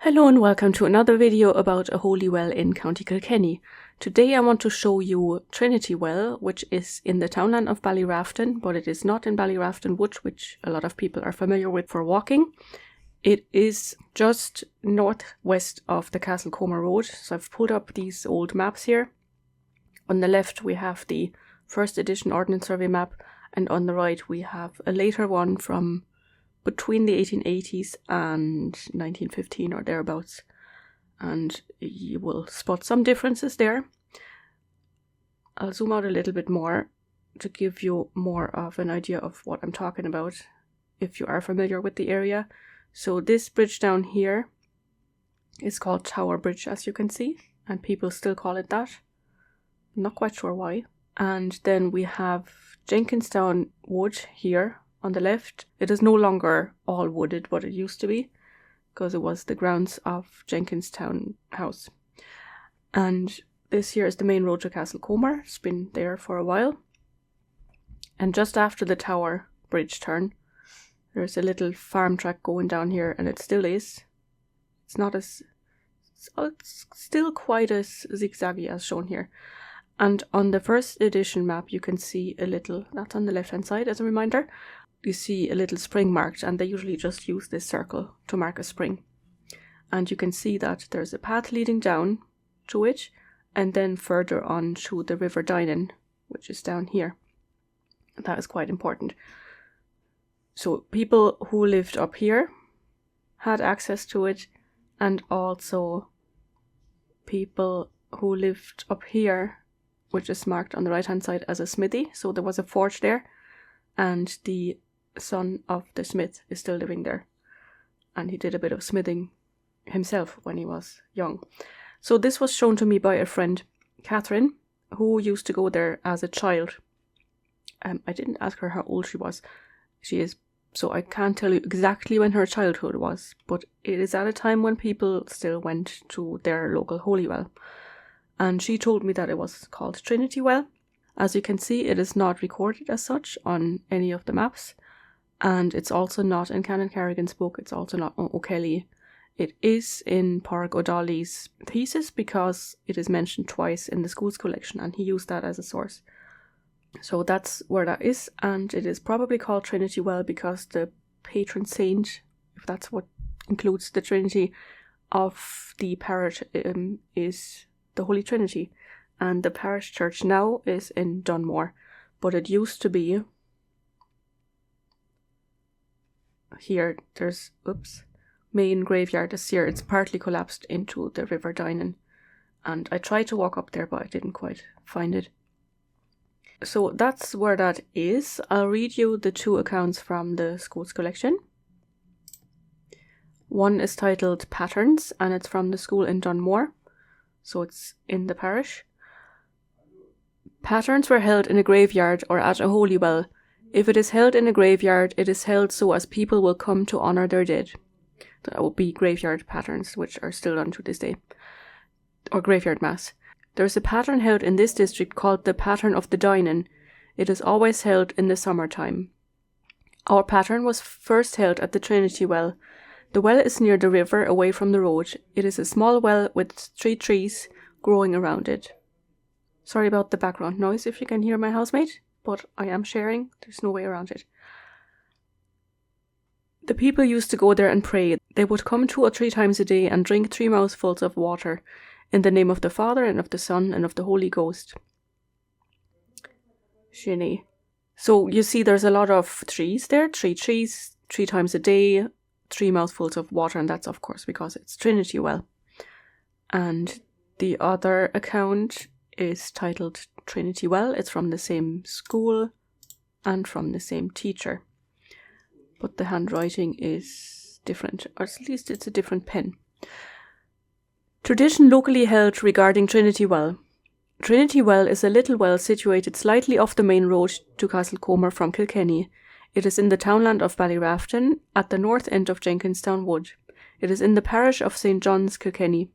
Hello and welcome to another video about a holy well in County Kilkenny. Today I want to show you Trinity Well, which is in the townland of Ballyrafton, but it is not in Ballyrafton Wood, which a lot of people are familiar with for walking. It is just northwest of the Castlecomer Road, so I've pulled up these old maps here. On the left we have the first edition Ordnance Survey map, and on the right we have a later one from between the 1880s and 1915 or thereabouts, and you will spot some differences there. I'll zoom out a little bit more to give you more of an idea of what I'm talking about if you are familiar with the area. So this bridge down here is called Tower Bridge, as you can see, and people still call it that. I'm not quite sure why. And then we have Jenkinstown Wood here on the left. It is no longer all wooded, but it used to be, because it was the grounds of Jenkinstown House. And this here is the main road to Castlecomer. It's been there for a while. And just after the Tower Bridge turn, there's a little farm track going down here, and it still is. It's still quite as zigzaggy as shown here. And on the first edition map, you can see a little, that's on the left hand side as a reminder, you see a little spring marked, and they usually just use this circle to mark a spring. And you can see that there's a path leading down to it, and then further on to the River Dynon, which is down here. That is quite important. So people who lived up here had access to it, and also people who lived up here, which is marked on the right hand side as a smithy. So there was a forge there, and the son of the smith is still living there, and he did a bit of smithing himself when he was young. So this was shown to me by a friend, Catherine, who used to go there as a child. I didn't ask her how old she was. She is, so I can't tell you exactly when her childhood was, but it is at a time when people still went to their local holy well. And she told me that it was called Trinity Well. As you can see, it is not recorded as such on any of the maps, and it's also not in Canon Carrigan's book. It's also not on O'Kelly. It is in Pádraig O'Donnell's thesis because it is mentioned twice in the school's collection, and he used that as a source. So that's where that is, and it is probably called Trinity Well because the patron saint, if that's what includes the Trinity, of the parish is the Holy Trinity. And the parish church now is in Dunmore, but it used to be here. There's Mayne graveyard this year. It's partly collapsed into the River Dynon, and I tried to walk up there, but I didn't quite find it. So that's where that is. I'll read you the two accounts from the school's collection. One is titled Patterns, and it's from the school in Dunmore, so it's in the parish. Patterns were held in a graveyard or at a holy well. If it is held in a graveyard, it is held so as people will come to honour their dead. That would be graveyard patterns, which are still done to this day. Or graveyard mass. There is a pattern held in this district called the Pattern of the Dynon. It is always held in the summertime. Our pattern was first held at the Trinity Well. The well is near the river, away from the road. It is a small well with 3 trees growing around it. Sorry about the background noise if you can hear my housemate, but I am sharing. There's no way around it. The people used to go there and pray. They would come 2 or 3 times a day and drink 3 mouthfuls of water in the name of the Father and of the Son and of the Holy Ghost. Shinny. So you see there's a lot of trees there. 3 trees, 3 times a day, 3 mouthfuls of water, and that's of course because it's Trinity Well. And the other account is titled Trinity Well. It's from the same school and from the same teacher, but the handwriting is different, or at least it's a different pen. Tradition locally held regarding Trinity Well. Trinity Well is a little well situated slightly off the main road to Castlecomer from Kilkenny. It is in the townland of Ballyrafton, at the north end of Jenkinstown Wood. It is in the parish of St. John's, Kilkenny.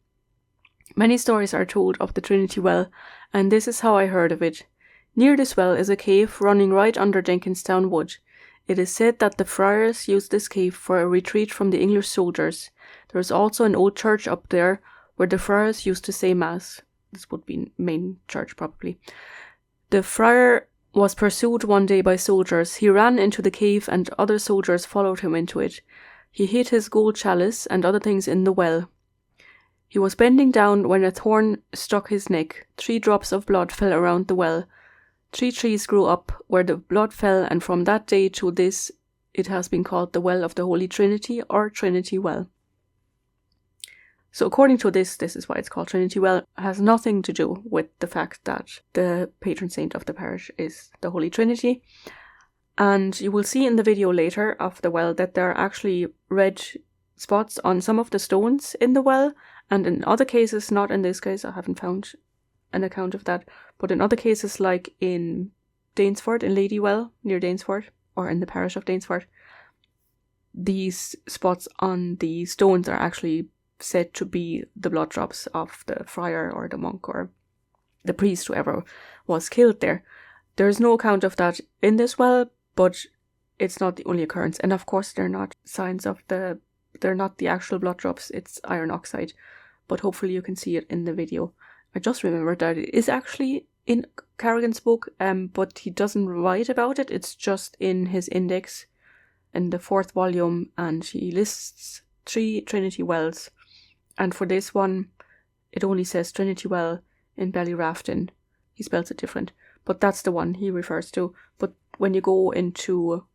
Many stories are told of the Trinity Well, and this is how I heard of it. Near this well is a cave running right under Jenkinstown Wood. It is said that the friars used this cave for a retreat from the English soldiers. There's also an old church up there where the friars used to say mass. This would be Mayne Church probably. The friar was pursued one day by soldiers. He ran into the cave and other soldiers followed him into it. He hid his gold chalice and other things in the well. He was bending down when a thorn struck his neck. 3 drops of blood fell around the well. 3 trees grew up where the blood fell, and from that day to this it has been called the Well of the Holy Trinity, or Trinity Well. So according to this is why it's called Trinity Well. It has nothing to do with the fact that the patron saint of the parish is the Holy Trinity. And you will see in the video later of the well that there are actually red spots on some of the stones in the well, and in other cases, not in this case, I haven't found an account of that, but in other cases like in Danesford, in Ladywell, near Danesford, or in the parish of Danesford, these spots on the stones are actually said to be the blood drops of the friar or the monk or the priest, whoever was killed there. There is no account of that in this well, but it's not the only occurrence. And of course, they're not they're not the actual blood drops, it's iron oxide. But hopefully you can see it in the video. I just remembered that it is actually in Carrigan's book, but he doesn't write about it. It's just in his index in the 4th volume, and he lists 3 Trinity Wells. And for this one, it only says Trinity Well in Ballyrafton. He spells it different, but that's the one he refers to. But when you go into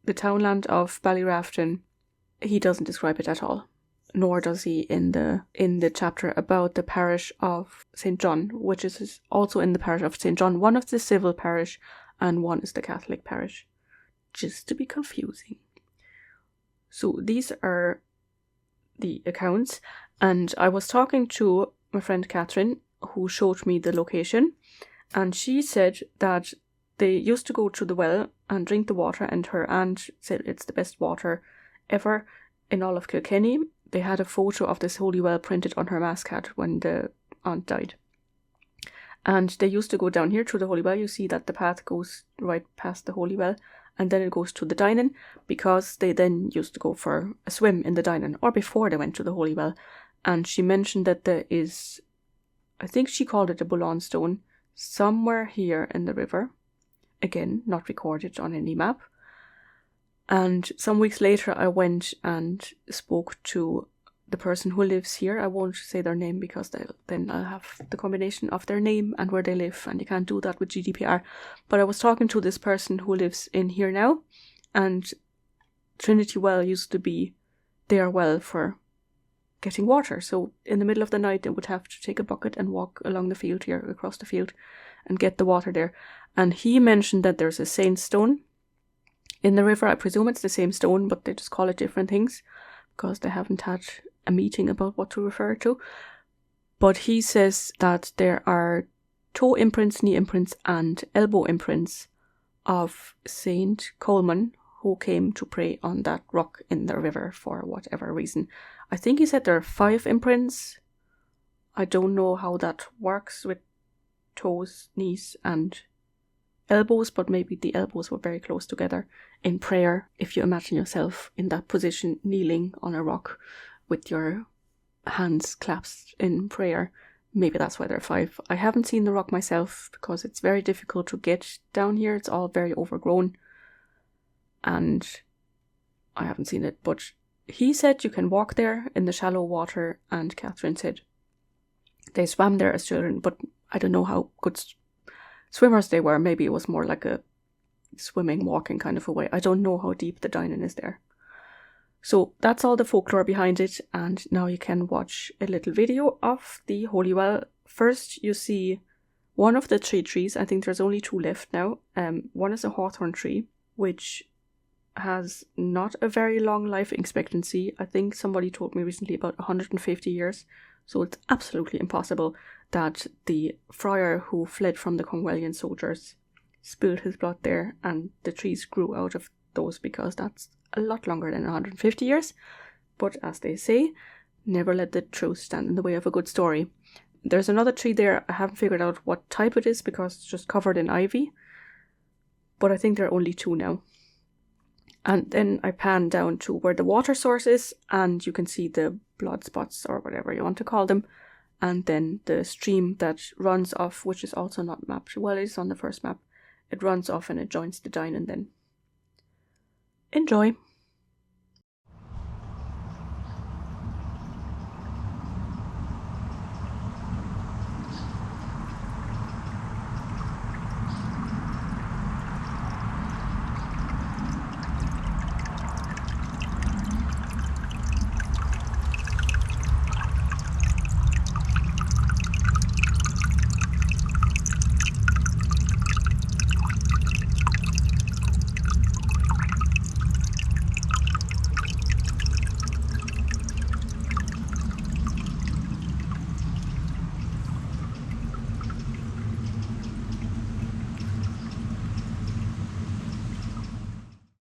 the townland of Ballyrafton, he doesn't describe it at all, nor does he in the chapter about the parish of St. John, which is also in the parish of St. John. One is the civil parish and one is the Catholic parish, just to be confusing. So these are the accounts, and I was talking to my friend Catherine, who showed me the location, and she said that they used to go to the well and drink the water, and her aunt said it's the best water ever in all of Kilkenny. They had a photo of this holy well printed on her mass card when the aunt died. And they used to go down here to the holy well. You see that the path goes right past the holy well, and then it goes to the Dynon, because they then used to go for a swim in the Dynon, or before they went to the holy well. And she mentioned that there is, I think she called it a Bullen stone, somewhere here in the river. Again, not recorded on any map. And some weeks later I went and spoke to the person who lives here. I won't say their name because then I'll have the combination of their name and where they live, and you can't do that with GDPR. But I was talking to this person who lives in here now, and Trinity Well used to be their well for getting water. So in the middle of the night they would have to take a bucket and walk along the field here, across the field, and get the water there. And he mentioned that there's a saint's stone in the river. I presume it's the same stone, but they just call it different things because they haven't had a meeting about what to refer to. But he says that there are toe imprints, knee imprints, and elbow imprints of Saint Coleman, who came to pray on that rock in the river for whatever reason. I think he said there are 5 imprints. I don't know how that works with toes, knees, and elbows, but maybe the elbows were very close together in prayer. If you imagine yourself in that position, kneeling on a rock with your hands clasped in prayer, maybe that's why there are 5. I haven't seen the rock myself because it's very difficult to get down here. It's all very overgrown, and I haven't seen it. But he said you can walk there in the shallow water, and Catherine said they swam there as children, but I don't know how good swimmers they were. Maybe it was more like a swimming, walking kind of a way. I don't know how deep the Dynon is there. So that's all the folklore behind it, and now you can watch a little video of the holy well. First you see one of the 3 trees. I think there's only 2 left now. One is a hawthorn tree, which has not a very long life expectancy. I think somebody told me recently about 150 years. So it's absolutely impossible that the friar who fled from the Cromwellian soldiers spilled his blood there and the trees grew out of those, because that's a lot longer than 150 years. But as they say, never let the truth stand in the way of a good story. There's another tree there. I haven't figured out what type it is because it's just covered in ivy. But I think there are only 2 now. And then I pan down to where the water source is, and you can see the blood spots or whatever you want to call them. And then the stream that runs off, which is also not mapped. Well, it's on the first map. It runs off and it joins the Dyne, and then enjoy.